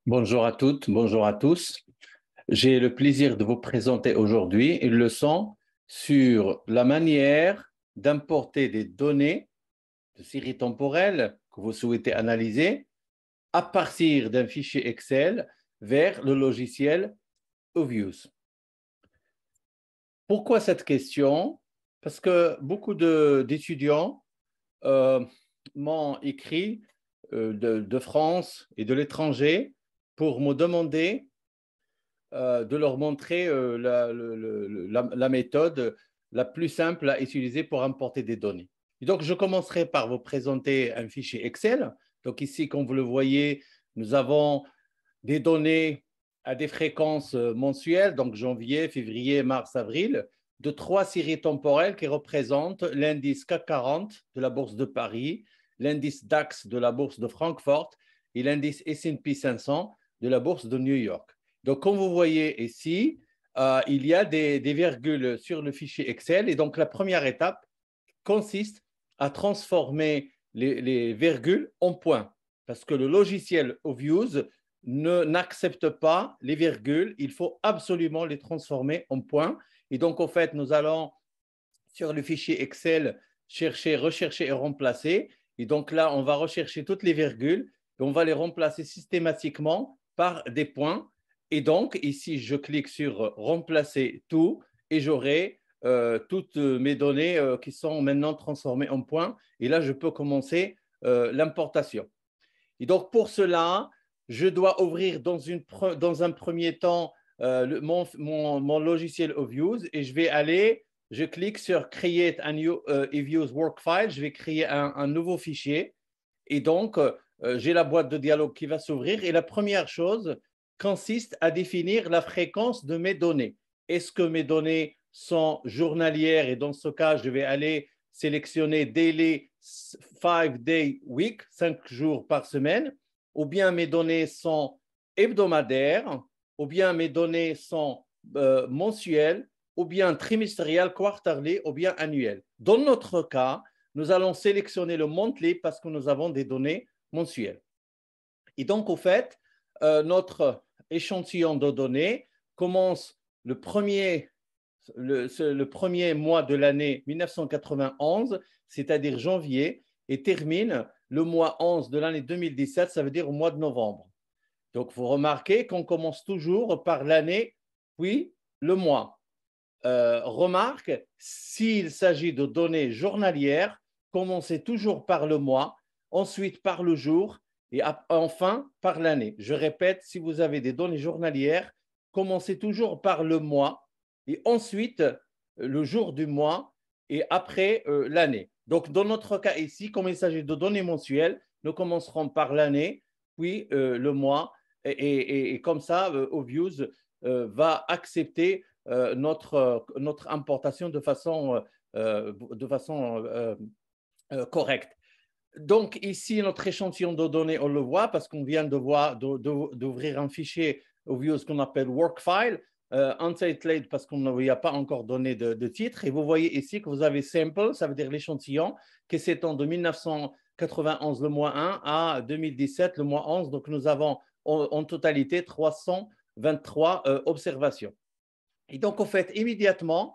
Bonjour à toutes, bonjour à tous. J'ai le plaisir de vous présenter aujourd'hui une leçon sur la manière d'importer des données de série temporelle que vous souhaitez analyser à partir d'un fichier Excel vers le logiciel Obvious. Pourquoi cette question? Parce que beaucoup d'étudiants m'ont écrit de France et de l'étranger pour me demander de leur montrer la méthode la plus simple à utiliser pour importer des données. Et donc, je commencerai par vous présenter un fichier Excel. Donc ici, comme vous le voyez, nous avons des données à des fréquences mensuelles, donc janvier, février, mars, avril, de 3 séries temporelles qui représentent l'indice CAC 40 de la Bourse de Paris, l'indice DAX de la Bourse de Francfort et l'indice S&P 500 de la Bourse de New York. Donc, comme vous voyez ici, il y a des virgules sur le fichier Excel. Et donc, la première étape consiste à transformer les virgules en points. Parce que le logiciel Obvious n'accepte pas les virgules. Il faut absolument les transformer en points. Et donc, en fait, nous allons, sur le fichier Excel, chercher, rechercher et remplacer. Et donc là, on va rechercher toutes les virgules et on va les remplacer systématiquement par des points. Et donc, ici, je clique sur remplacer tout et j'aurai toutes mes données qui sont maintenant transformées en points. Et là, je peux commencer l'importation. Et donc, pour cela, je dois ouvrir dans un premier temps mon logiciel Obvious et je clique sur Create a new Obvious Work File. Je vais créer un nouveau fichier. Et donc, j'ai la boîte de dialogue qui va s'ouvrir. Et la première chose consiste à définir la fréquence de mes données. Est-ce que mes données sont journalières? Et dans ce cas, je vais aller sélectionner Daily 5-day week, 5 jours par semaine, ou bien mes données sont hebdomadaires, ou bien mes données sont mensuelles, ou bien trimestrielles, quarterly, ou bien annuelles. Dans notre cas, nous allons sélectionner le monthly parce que nous avons des données mensuelles. Et donc, au fait, notre échantillon de données commence le premier mois de l'année 1991, c'est-à-dire janvier, et termine le mois 11 de l'année 2017, ça veut dire au mois de novembre. Donc, vous remarquez qu'on commence toujours par l'année, puis le mois. Remarque, s'il s'agit de données journalières, commencez toujours par le mois, ensuite par le jour et enfin par l'année. Je répète, si vous avez des données journalières, commencez toujours par le mois et ensuite le jour du mois et après l'année. Donc, dans notre cas ici, comme il s'agit de données mensuelles, nous commencerons par l'année, puis le mois, et comme ça, Obvious va accepter notre importation de façon correcte. Donc, ici, notre échantillon de données, on le voit parce qu'on vient d'ouvrir un fichier Obvious qu'on appelle Workfile, untitled parce qu'on n'y a pas encore donné de titre. Et vous voyez ici que vous avez sample, ça veut dire l'échantillon, qui s'étend de 1991 le mois 1 à 2017 le mois 11. Donc, nous avons en totalité 323 observations. Et donc, en fait, immédiatement,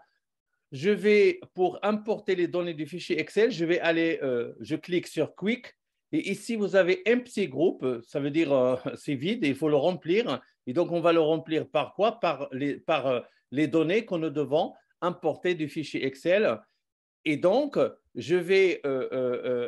pour importer les données du fichier Excel, je clique sur Quick. Et ici, vous avez un petit groupe, ça veut dire c'est vide et il faut le remplir. Et donc, on va le remplir par quoi? Par les données que nous devons importer du fichier Excel. Et donc, je vais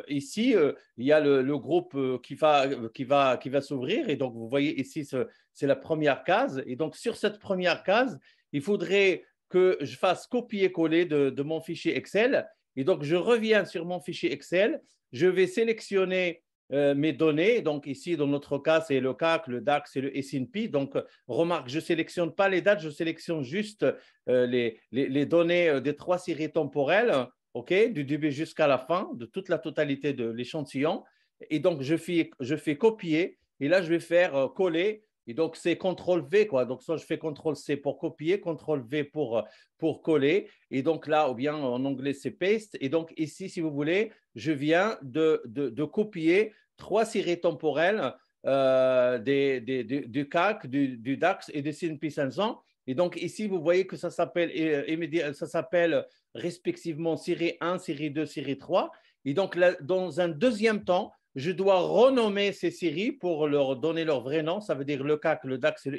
ici, il y a le groupe qui va s'ouvrir. Et donc, vous voyez ici, c'est la première case. Et donc, sur cette première case, il faudrait que je fasse copier-coller de mon fichier Excel. Et donc, je reviens sur mon fichier Excel. Je vais sélectionner mes données. Donc, ici, dans notre cas, c'est le CAC, le DAX et le S&P. Donc, remarque, je ne sélectionne pas les dates, je sélectionne juste les données des 3 séries temporelles. OK, du début jusqu'à la fin, de toute la totalité de l'échantillon. Et donc, je fais copier et là, je vais faire coller. Et donc, c'est CTRL-V, quoi. Donc, soit je fais CTRL-C pour copier, CTRL-V pour coller. Et donc, là, ou bien en anglais, c'est paste. Et donc, ici, si vous voulez, je viens de copier 3 séries temporelles du CAC, du DAX et du S&P 500. Et donc ici, vous voyez que ça s'appelle respectivement série 1, série 2, série 3. Et donc, là, dans un deuxième temps, je dois renommer ces séries pour leur donner leur vrai nom. Ça veut dire le CAC, le DAX et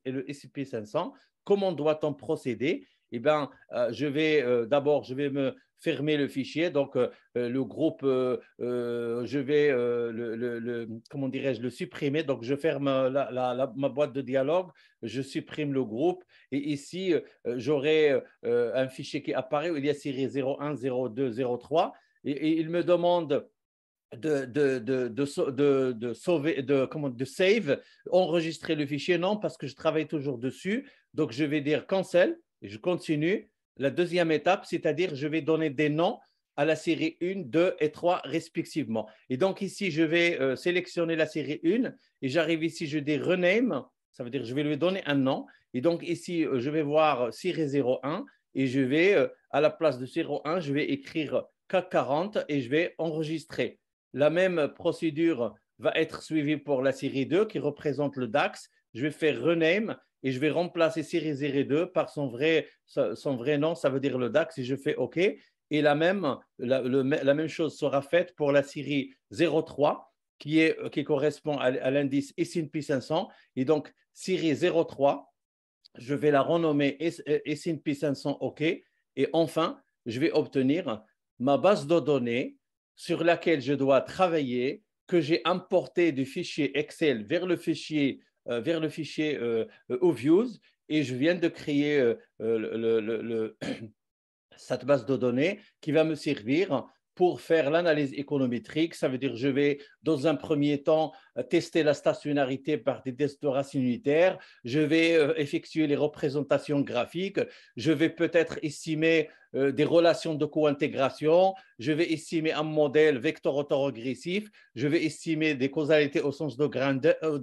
le S&P 500. Comment doit-on procéder? Eh bien, d'abord, je vais me fermer le fichier. Donc, le groupe, je vais, comment dirais-je, le supprimer. Donc, je ferme ma boîte de dialogue, je supprime le groupe. Et ici, j'aurai un fichier qui apparaît où il y a série 01, 02, 03. Et il me demande de save, enregistrer le fichier. Non, parce que je travaille toujours dessus. Donc, je vais dire cancel et je continue. La deuxième étape, c'est-à-dire je vais donner des noms à la série 1, 2 et 3 respectivement. Et donc ici, je vais sélectionner la série 1 et j'arrive ici, je dis rename, ça veut dire je vais lui donner un nom. Et donc ici, je vais voir série 01 et je vais, à la place de 01, je vais écrire CAC 40 et je vais enregistrer. La même procédure va être suivie pour la série 2 qui représente le DAX. Je vais faire rename et je vais remplacer série 02 par son vrai nom, ça veut dire le DAX, et je fais OK. Et la même chose sera faite pour la série 03 qui correspond à l'indice S&P 500. Et donc, série 03, je vais la renommer S&P 500 OK. Et enfin, je vais obtenir ma base de données sur laquelle je dois travailler, que j'ai importé du fichier Excel vers le fichier Oviews, et je viens de créer cette base de données qui va me servir pour faire l'analyse économétrique. Ça veut dire que je vais, dans un premier temps, tester la stationnarité par des tests de racines unitaires. Je vais effectuer les représentations graphiques. Je vais peut-être estimer des relations de co-intégration. Je vais estimer un modèle vecteur autorégressif. Je vais estimer des causalités au sens de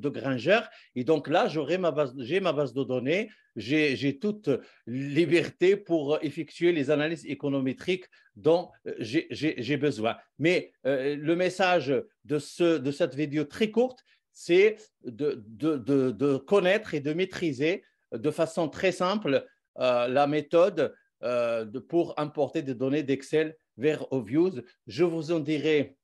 Granger. Et donc là, j'ai ma base de données. J'ai toute liberté pour effectuer les analyses économétriques dont j'ai besoin. Mais le message de cette vidéo très courte, c'est de connaître et de maîtriser de façon très simple la méthode pour importer des données d'Excel vers Oviews. Je vous en dirai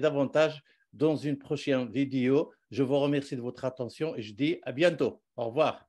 davantage dans une prochaine vidéo. Je vous remercie de votre attention et je dis à bientôt. Au revoir.